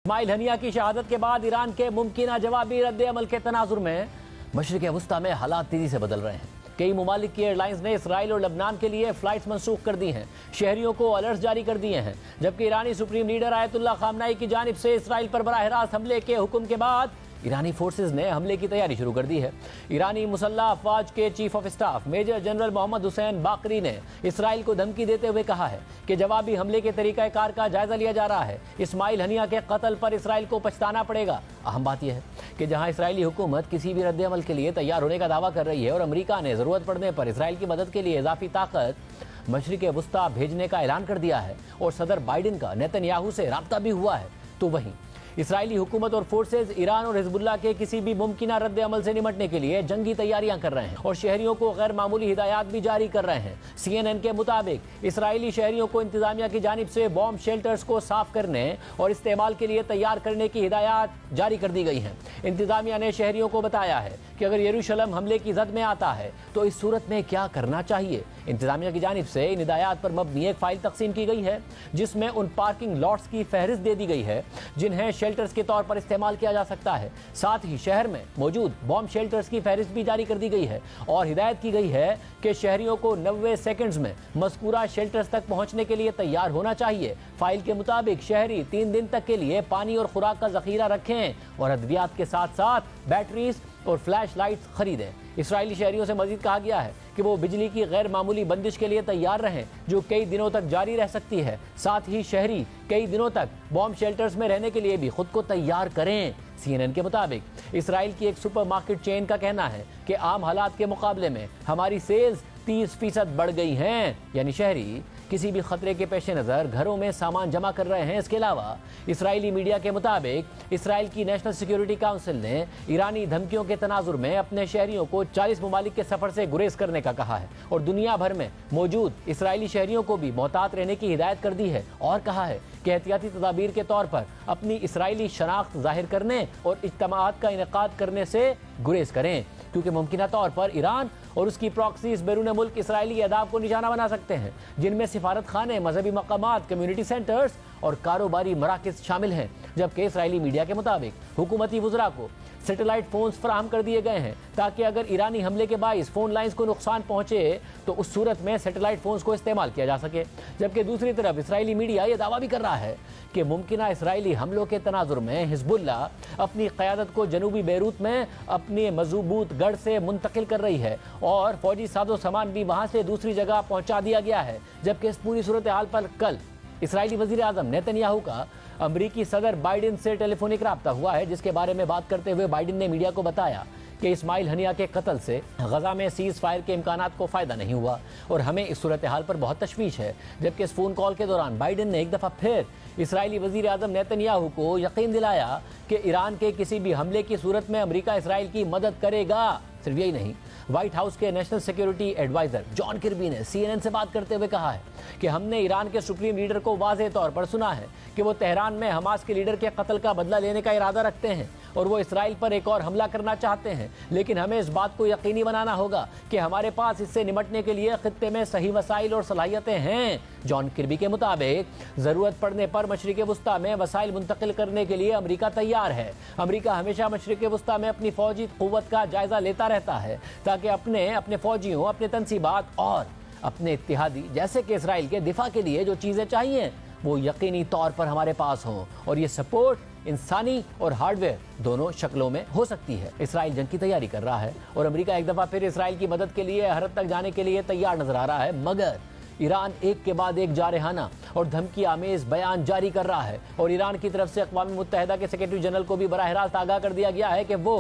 Ismail Haniyeh की शहादत के बाद ईरान के मुमकिन जवाबी रद्द अमल के तनाजुर में मशरिक वस्ता में हालात तेजी से बदल रहे हैं। कई ममालिक की एयरलाइंस ने इसराइल और लबनान के लिए फ्लाइट्स मनसूख कर दी हैं, शहरियों को अलर्ट जारी कर दिए हैं। जबकि ईरानी सुप्रीम लीडर आयतुल्लाह खामनाई की जानिब से इसराइल पर बराह रास्त हमले के हुक्म के बाद ईरानी फोर्सेज ने हमले की तैयारी शुरू कर दी है। ईरानी मुसल्लह अफवाज के chief of staff major general Mohammad Hossein Bagheri ने इसराइल को धमकी देते हुए कहा है कि जवाबी हमले के तरीक़ाकार का जायजा लिया जा रहा है। इस्माइल हनिया के कत्ल पर इसराइल को पछताना पड़ेगा। अहम बात यह है कि जहां इसराइली हुकूमत किसी भी रद्द अमल के लिए तैयार होने का दावा कर रही है और अमेरिका ने ज़रूरत पड़ने पर इसराइल की मदद के लिए इजाफी ताकत मशरिक वस्ता भेजने का ऐलान कर दिया है और सदर बाइडेन का नेतन्याहू से राब्ता भी हुआ है, तो वहीं इसराइली हुकूमत और फोर्सेज ईरान और हिजबुल्लाह के किसी भी मुमकिन रद्द अमल से निमटने के लिए जंगी तैयारियां कर रहे हैं और शहरियों को गैर मामूली हिदायत भी जारी कर रहे हैं। CNN के मुताबिक इसराइली शहरियों को इंतजामिया की जानिब से बॉम्ब शेल्टर्स को साफ करने और इस्तेमाल के लिए तैयार करने की हिदायत जारी कर दी गई हैं। इंतजामिया ने शहरियों को बताया है कि अगर यरूशलेम हमले की जद में आता है तो इस सूरत में क्या करना चाहिए। इंतजामिया की जानिब से इन हिदायत पर मबनी एक फाइल तकसीम की गई है जिसमें उन पार्किंग लॉट्स की फहरिस्त दे दी गई है जिन्हें शेल्टर्स के तौर पर इस्तेमाल किया जा सकता है। साथ ही शहर में मौजूद बॉम्ब शेल्टर्स की फहरिस्त भी जारी कर दी गई है और हिदायत की गई है कि शहरियों को 90 सेकंड्स में मज़कूरा शेल्टर्स तक पहुंचने के लिए तैयार होना चाहिए। फाइल के मुताबिक शहरी 3 दिन तक के लिए पानी और खुराक का जखीरा रखें और अद्वियात के साथ साथ बैटरीज और फ्लैश लाइट्स खरीदें। इसराइली शहरियों से मजीद कहा गया है कि वो बिजली की गैर मामूली बंदिश के लिए तैयार रहें जो कई दिनों तक जारी रह सकती है। साथ ही शहरी कई दिनों तक बॉम्ब शेल्टर्स में रहने के लिए भी खुद को तैयार करें। CNN के मुताबिक इसराइल की एक सुपरमार्केट चेन का कहना है कि आम हालात के मुकाबले में हमारी सेल्स 30% बढ़ गई हैं, यानी शहरी किसी भी खतरे के पेश नज़र घरों में सामान जमा कर रहे हैं। इसके अलावा इसराइली मीडिया के मुताबिक इसराइल की नेशनल सिक्योरिटी काउंसिल ने ईरानी धमकियों के तनाजुर में अपने शहरियों को 40 ममालिक के सफ़र से गुरेज करने का कहा है और दुनिया भर में मौजूद इसराइली शहरियों को भी मोहतात रहने की हिदायत कर दी है और कहा है कि एहतियाती तदाबीर के तौर पर अपनी इसराइली शनाख्त जाहिर करने और इज्तिमाआत का इनेकाद करने से गुरेज करें, क्योंकि मुमकिन तौर पर ईरान और उसकी प्रॉक्सीज बैरून मुल्क इसराइली अहदाफ को निशाना बना सकते हैं, जिनमें सिफारत खाने, मजहबी मकामात, कम्युनिटी सेंटर्स और कारोबारी मराकज़ शामिल हैं। जबकि इसराइली मीडिया के मुताबिक हुकूमती वज़रा को सैटेलाइट फ़ोन्स फराहम कर दिए गए हैं ताकि अगर ईरानी हमले के बाइस फ़ोन लाइन्स को नुकसान पहुंचे तो उस सूरत में सैटेलाइट फ़ोन्स को इस्तेमाल किया जा सके। जबकि दूसरी तरफ इसराइली मीडिया ये दावा भी कर रहा है कि मुमकिन इसराइली हमलों के तनाजुर में हिजबुल्लाह अपनी क़यादत को जनूबी बैरूत में अपने मजबूत गढ़ से मुंतकिल कर रही है और फौजी साजो सामान भी वहाँ से दूसरी जगह पहुँचा दिया गया है। जबकि इस पूरी सूरत हाल पर कल इसराइली वज़ीर आज़म नेतन्याहू का अमरीकी सदर बाइडेन से टेलीफोनिक राब्ता हुआ है, जिसके बारे में बात करते हुए बाइडेन ने मीडिया को बताया कि इस्माइल हनिया के कत्ल से गजा में सीज़ फायर के इम्कानात को फ़ायदा नहीं हुआ और हमें इस सूरत हाल पर बहुत तशवीश है। जबकि इस फ़ोन कॉल के दौरान बाइडेन ने एक दफ़ा फिर इसराइली वज़ीर आज़म नेतन्याहू को यकीन दिलाया कि ईरान के किसी भी हमले की सूरत में अमरीका इसराइल की मदद करेगा। सिर्फ यही नहीं, व्हाइट हाउस के national security adviser John Kirby ने CNN से बात करते हुए कहा है कि हमने ईरान के सुप्रीम लीडर को वाज़ेह तौर पर सुना है कि वो तेहरान में हमास के लीडर के कत्ल का बदला लेने का इरादा रखते हैं और वो इसराइल पर एक और हमला करना चाहते हैं, लेकिन हमें इस बात को यकीनी बनाना होगा कि हमारे पास इससे निमटने के लिए खित्ते में सही वसाइल और सलाहियतें हैं। जॉन किर्बी के मुताबिक ज़रूरत पड़ने पर मशरिक़ वस्ता में वसाइल मुंतकिल करने के लिए अमरीका तैयार है। अमरीका हमेशा मशरिक़ वस्ता में अपनी फौजी क़ुव्वत का जायज़ा लेता रहता है ताकि अपने फौजियों, अपने तनसीबात और अपने इत्तिहादी जैसे कि इसराइल के दिफा के लिए जो चीज़ें चाहिए वो यकीनी तौर पर हमारे पास हों और ये सपोर्ट इंसानी और हार्डवेयर दोनों शक्लों में हो सकती है। इसराइल जंग की तैयारी कर रहा है और अमेरिका एक दफ़ा फिर इसराइल की मदद के लिए हर हद तक जाने के लिए तैयार नजर आ रहा है, मगर ईरान एक के बाद एक जारहाना और धमकी आमेज बयान जारी कर रहा है और ईरान की तरफ से अक़वाम मुत्तहिदा के सेक्रेटरी जनरल को भी बराह रास्त आगाह कर दिया गया है कि वो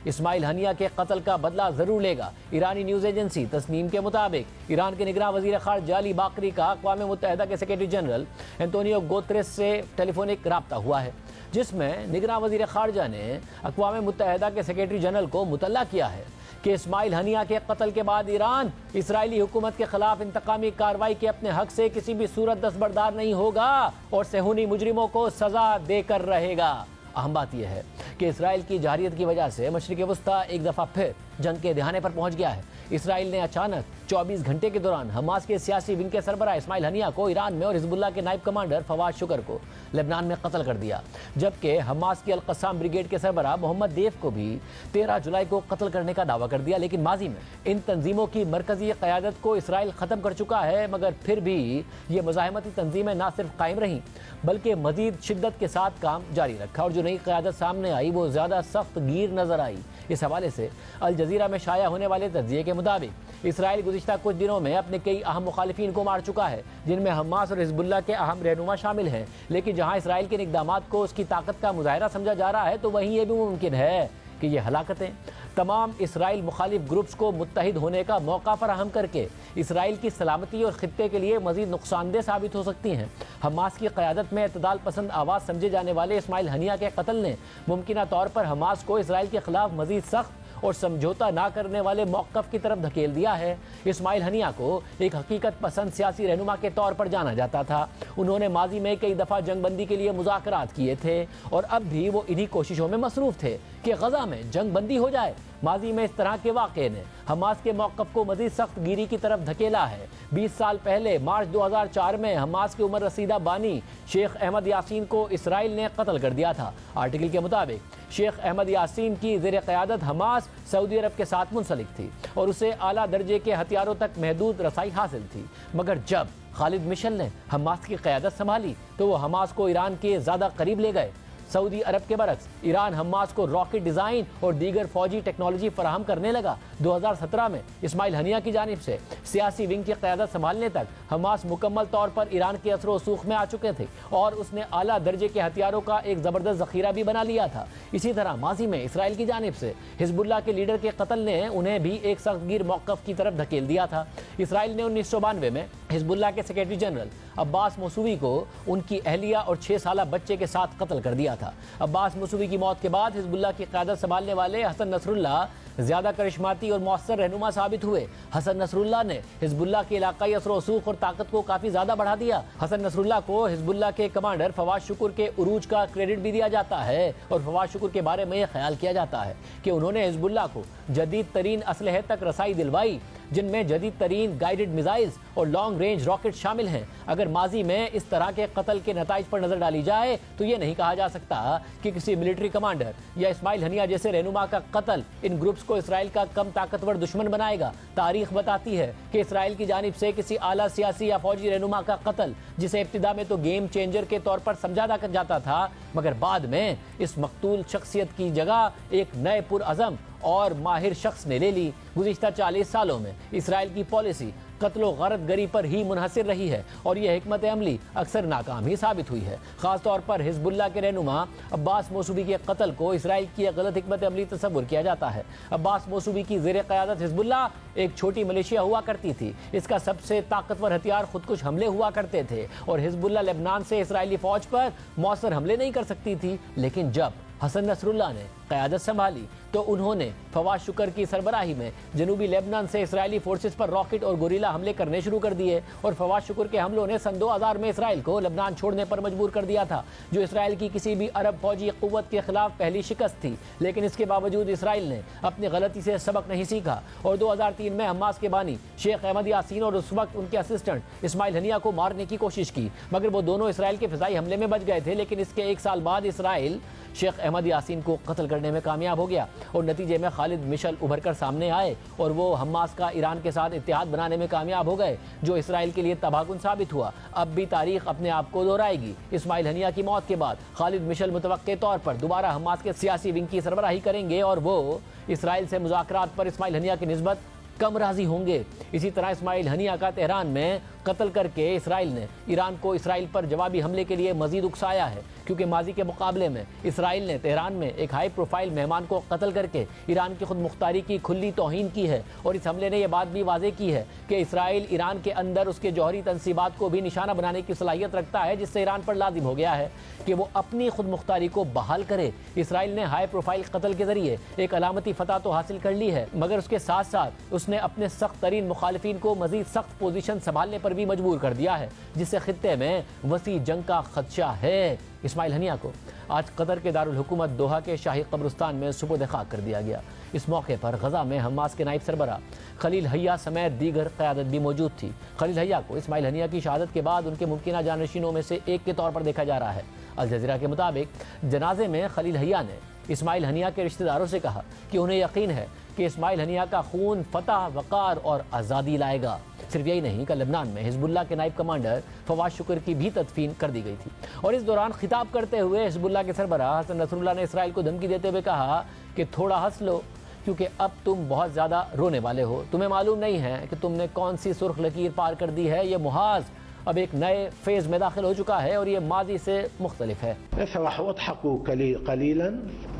इस्माइल हनिया के कत्ल का बदला जरूर लेगा। ईरानी न्यूज़ एजेंसी तस्नीम के मुताबिक ईरान के निगरान वज़ीर ख़ारजा अली बाकरी का अक़वाम मुत्तहिदा के सेक्रेटरी जनरल एंटोनियो गुतेरेस से टेलीफोनिक राब्ता हुआ है, जिसमें निगरान वज़ीर ख़ारजा ने अक़वाम मुत्तहिदा के सेक्रेटरी जनरल को मुतल्ला किया है कि इस्माइल हनिया के कत्ल के बाद ईरान इसराइली हुकूमत के खिलाफ इंतकामी कार्रवाई के अपने हक से किसी भी सूरत दस्तबरदार नहीं होगा और सेहूनी मुजरिमों को सज़ा देकर रहेगा। अहम बात यह है कि इसराइल की जारियत की वजह से मशरिक़ वस्ता एक दफ़ा फिर जंग के दहाने पर पहुंच गया है। इसराइल ने अचानक 24 घंटे के दौरान हमास के सियासी विंग के सरबराह इस्माइल हनिया को ईरान में और हिजबुल्लाह के नायब कमांडर फवाद शुक्र को लेबनान में कत्ल कर दिया, जबकि हमास की अल-क़स्साम ब्रिगेड के सरबराह मोहम्मद देफ को भी 13 जुलाई को कत्ल करने का दावा कर दिया। लेकिन माजी में इन तंजीमों की मरकजी क़यादत को इसराइल ख़त्म कर चुका है, मगर फिर भी ये मुज़ाहिमती तंजीमें न सिर्फ कायम रहीं बल्कि मजीद शिद्दत के साथ काम जारी रखा और जो नई क़यादत सामने आई वो ज़्यादा सख्त गिर नजर आई। इस हवाले से अल जज़ीरा में शाया होने वाले तज्ज़िये के मुताबिक इसराइल गुज़िश्ता कुछ दिनों में अपने कई अहम मुखालिफिन को मार चुका है, जिनमें हमास और हिजबुल्लाह के अहम रहनुमा शामिल हैं। लेकिन जहाँ इसराइल के इक़दामात को उसकी ताकत का मुज़ाहरा समझा जा रहा है, तो वहीं ये भी मुमकिन है कि ये हलाकतें तमाम इसराइल मुखालिफ ग्रुप्स को मुत्तहिद होने का मौका फराहम करके इसराइल की सलामती और खित्ते के लिए मज़ीद नुकसानदेह साबित हो सकती हैं। हमास की क़यादत में इत्तदाल पसंद आवाज़ समझे जाने वाले इस्माइल हनिया के कत्ल ने मुमकिना तौर पर हमास को इसराइल के खिलाफ मज़ीद सख्त और समझौता ना करने वाले मौक़िफ़ की तरफ धकेल दिया है। इस्माइल हनिया को एक हकीकत पसंद सियासी रहनुमा के तौर पर जाना जाता था। उन्होंने माजी में कई दफ़ा जंगबंदी के लिए मुज़ाकरात किए थे और अब भी वो इन्हीं कोशिशों में मसरूफ़ थे कि गज़ा में जंग बंदी हो जाए। माजी में इस तरह के वाक़े ने हमास के मौक़िफ़ को मज़ीद सख्त गिरी की तरफ धकेला है। 20 साल पहले मार्च 2004 में हमास के उमर रसीदा बानी शेख अहमद यासीन को इसराइल ने कत्ल कर दिया था। आर्टिकल के मुताबिक शेख अहमद यासीन की ज़ेर क़यादत हमास सऊदी अरब के साथ मुंसलिक थी और उसे आला दर्जे के हथियारों तक महदूद रसाई हासिल थी, मगर जब खालिद मिशल ने हमास की क़यादत संभाली तो वो हमास को ईरान के ज़्यादा करीब ले गए। सऊदी अरब के बरक्स ईरान हमास को रॉकेट डिज़ाइन और दीगर फौजी टेक्नोलॉजी फराहम करने लगा। 2017 में इस्माइल हनिया की जानिब से सियासी विंग की क़यादत संभालने तक हमास मुकम्मल तौर पर ईरान के असर वसूख में आ चुके थे और उसने आला दर्जे के हथियारों का एक ज़बरदस्त ज़ख़ीरा भी बना लिया था। इसी तरह माजी में इसराइल की जानिब से हिजबुल्लाह के लीडर के कत्ल ने उन्हें भी एक सख्त गिर मौक़िफ़ की तरफ धकेल दिया था। इसराइल ने 1992 में हिजबुल्लाह के सेक्रेटरी जनरल अब्बास मसूवी को उनकी अहलिया और 6 साला बच्चे के साथ कत्ल कर दिया था। अब्बास मसूवी की मौत के बाद हिजबुल्लाह की क़यादत संभालने वाले हसन नसरुल्लाह ज़्यादा करिश्माती और मौसर रहनुमा साबित हुए। हसन नसरुल्लाह ने हिजबुल्लाह के इलाकाई असर वसूख और ताकत को काफ़ी ज़्यादा बढ़ा दिया। हसन नसरुल्लाह को हिजबुल्लाह के कमांडर फवाद शुक्र के उरूज का क्रेडिट भी दिया जाता है और फवाद शुक्र के बारे में यह ख्याल किया जाता है कि उन्होंने हिजबुल्लाह को जदीद तरीन असलहे तक रसाई दिलवाई, जिनमें जदीद तरीन गाइडेड मिसाइल्स और लॉन्ग रेंज रॉकेट शामिल हैं। अगर माजी में इस तरह के कत्ल के नताइज पर नजर डाली जाए तो ये नहीं कहा जा सकता कि किसी मिलिट्री कमांडर या इस्माइल हनिया जैसे रहनुमा का कत्ल इन ग्रुप्स को इसराइल का कम ताकतवर दुश्मन बनाएगा। तारीख बताती है कि इसराइल की जानिब से किसी आला सियासी या फौजी रहनुमा का कत्ल, जिसे इब्तिदा में तो गेम चेंजर के तौर पर समझा जाता था, मगर बाद में इस मकतूल शख्सियत की जगह एक नए पुरअज़म और माहिर शख्स ने ले ली। गुज़िश्ता 40 सालों में इसराइल की पॉलिसी कत्लो गरत गरी पर ही मुनहसिर रही है और यह हिकमत अमली अक्सर नाकाम ही साबित हुई है। ख़ास तौर पर हिजबुल्लाह के रहनुमा अब्बास मौसूवी के कत्ल को इसराइल की गलत हिकमत अमली तस्वुर किया जाता है। अब्बास मौसूवी की ज़ेर क़यादत हिजबुल्लाह एक छोटी मलेशिया हुआ करती थी। इसका सबसे ताकतवर हथियार खुदकुश हमले हुआ करते थे और हिजबुल्लाह लेबनान से इसराइली फ़ौज पर मौसर हमले नहीं कर सकती थी। लेकिन जब हसन नसरुल्लाह ने क़यादत संभाली तो उन्होंने फवाद शुक्र की सरबराही में जनूबी लेबनान से इसराइली फोर्सेस पर रॉकेट और गोरीला हमले करने शुरू कर दिए और फवाद शुक्र के हमलों ने सन 2000 में इसराइल को लेबनान छोड़ने पर मजबूर कर दिया था, जो इसराइल की किसी भी अरब फौजी क़ुव्वत के खिलाफ पहली शिकस्त थी। लेकिन इसके बावजूद इसराइल ने अपनी गलती से सबक नहीं सीखा और 2003 में हमास के बानी शेख अहमद यासीन और उस वक्त उनके असिस्टेंट इस्माइल हनिया को मारने की कोशिश की, मगर वो दोनों इसराइल के फ़िज़ाई हमले में बच गए थे। लेकिन इसके 1 साल बाद इसराइल शेख अहमद यासीन को कत्ल करने में कामयाब हो गया और नतीजे में खालिद मिशल उभर कर सामने आए और वो हमास का ईरान के साथ इत्तेहाद बनाने में कामयाब हो गए, जो इसराइल के लिए तबाहकुन साबित हुआ। अब भी तारीख अपने आप को दोहराएगी। इस्माइल हनिया की मौत के बाद खालिद मिशल मुतवक्के तौर पर दोबारा हमास के सियासी विंग की सरबराही करेंगे और वो इसराइल से मुज़ाकरात पर इस्माइल हनिया की निस्बत कम राजी होंगे। इसी तरह इस्माइल हनिया का तेहरान में कत्ल करके इसराइल ने ईरान को इसराइल पर जवाबी हमले के लिए मजीद उकसाया है, क्योंकि माजी के मुकाबले में इसराइल ने तेहरान में एक हाई प्रोफाइल मेहमान को कत्ल करके ईरान की खुद मुख्तारी की खुली तौहीन की है। और इस हमले ने यह बात भी वाज़ेह की है कि इसराइल ईरान के अंदर उसके जौहरी तनसीबात को भी निशाना बनाने की सलाहियत रखता है, जिससे ईरान पर लाजिम हो गया है कि वो अपनी खुद मुख्तारी को बहाल करे। इसराइल ने हाई प्रोफाइल कत्ल के जरिए एक अलामती फतह तो हासिल कर ली है, मगर उसके साथ साथ उसने अपने सख्त तरीन मुखालिफिन को मजीद सख्त पोजीशन संभालने पर भी मजबूर कर दिया है, जिससे खित्ते में वसी जंग का खदशा है। इस्माइल हनिया को آج قطر کے دارالحکومت دوحہ کے شاہی قبرستان میں سپرد خاک کر دیا گیا۔ اس موقع پر غزہ میں حماس کے نائب سربراہ خلیل حیا سمیت دیگر قیادت بھی موجود تھی۔ خلیل حیا کو اسماعیل ہنیہ کی شہادت کے بعد ان کے ممکنہ جانشینوں میں سے ایک کے طور پر دیکھا جا رہا ہے۔ الجزیرہ کے مطابق جنازے میں خلیل حیا نے اسماعیل ہنیہ کے رشتہ داروں سے کہا کہ انہیں یقین ہے کہ اسماعیل ہنیہ کا خون فتح، وقار اور آزادی لائے گا۔ صرف یہی نہیں کہ لبنان میں حزب اللہ کے نائب کمانڈر فواد شکر کی بھی تدفین کر دی گئی تھی۔ اور اس دوران خطاب کرتے ہوئے حزب اللہ کے سربراہ حسن نصر اللہ نے اسرائیل کو دھمکی دیتے ہوئے کہا کہ تھوڑا ہنس لو کیونکہ اب تم بہت زیادہ رونے والے ہو۔ تمہیں معلوم نہیں ہے کہ تم نے کون سی سرخ لکیر پار کر دی ہے۔ یہ محاذ اب ایک نئے فیز میں داخل ہو چکا ہے اور یہ ماضی سے مختلف ہے۔ افرح واضحكوا قليلا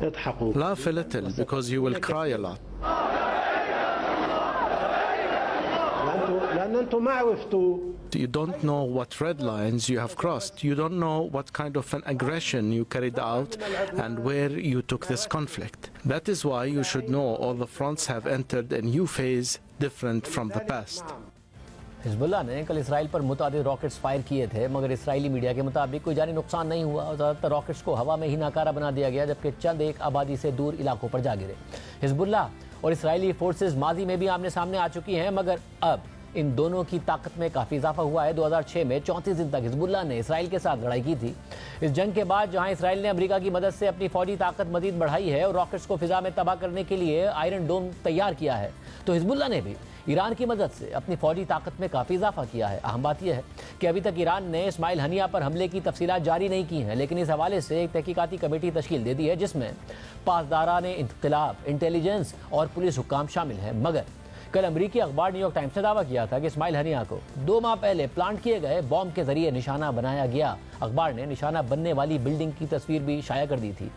اضحكوا. Laugh a little because you will cry a lot. لأن أنتم ما عرفتوا. You don't know what red lines you have crossed. You don't know what kind of an aggression you carried out and where you took this conflict. That is why you should know all the fronts have entered a new phase different from the past. حزب اللہ نے کل اسرائیل پر متعدد rockets fire کیے تھے مگر اسرائیلی media کے مطابق کوئی جانی نقصان نہیں ہوا اور زیادہ تر راکٹس کو ہوا میں ہی ناکارہ بنا دیا گیا جبکہ چند ایک آبادی سے دور علاقوں پر جا گرے۔ حزب اللہ اور اسرائیلی فورسز ماضی میں بھی آمنے سامنے آ چکی ہیں مگر اب ان دونوں کی طاقت میں کافی اضافہ ہوا ہے۔ 2006 میں 34 دن تک حزب اللہ نے اسرائیل کے ساتھ لڑائی کی تھی۔ اس جنگ کے بعد جہاں اسرائیل نے امریکہ کی مدد سے اپنی فوجی طاقت مزید بڑھائی ہے اور راکٹس کو فضا میں تباہ کرنے کے لیے آئرن ڈوم تیار کیا ہے تو حزب اللہ نے بھی ایران کی مدد سے اپنی فوجی طاقت میں کافی اضافہ کیا ہے۔ اہم بات یہ ہے کہ ابھی تک ایران نے اسماعیل ہنیہ پر حملے کی تفصیلات جاری نہیں کی ہیں لیکن اس حوالے سے ایک تحقیقاتی کمیٹی تشکیل دے دی ہے جس میں پاسداران انقلاب، انٹیلیجنس اور پولیس حکام شامل ہیں۔ مگر کل امریکی اخبار نیو یارک ٹائمز نے دعویٰ کیا تھا کہ اسماعیل ہنیہ کو 2 ماہ پہلے پلانٹ کیے گئے بام کے ذریعے نشانہ بنایا گیا۔ اخبار نے نشانہ بننے والی بلڈنگ کی تصویر بھی شائع کر دی تھی۔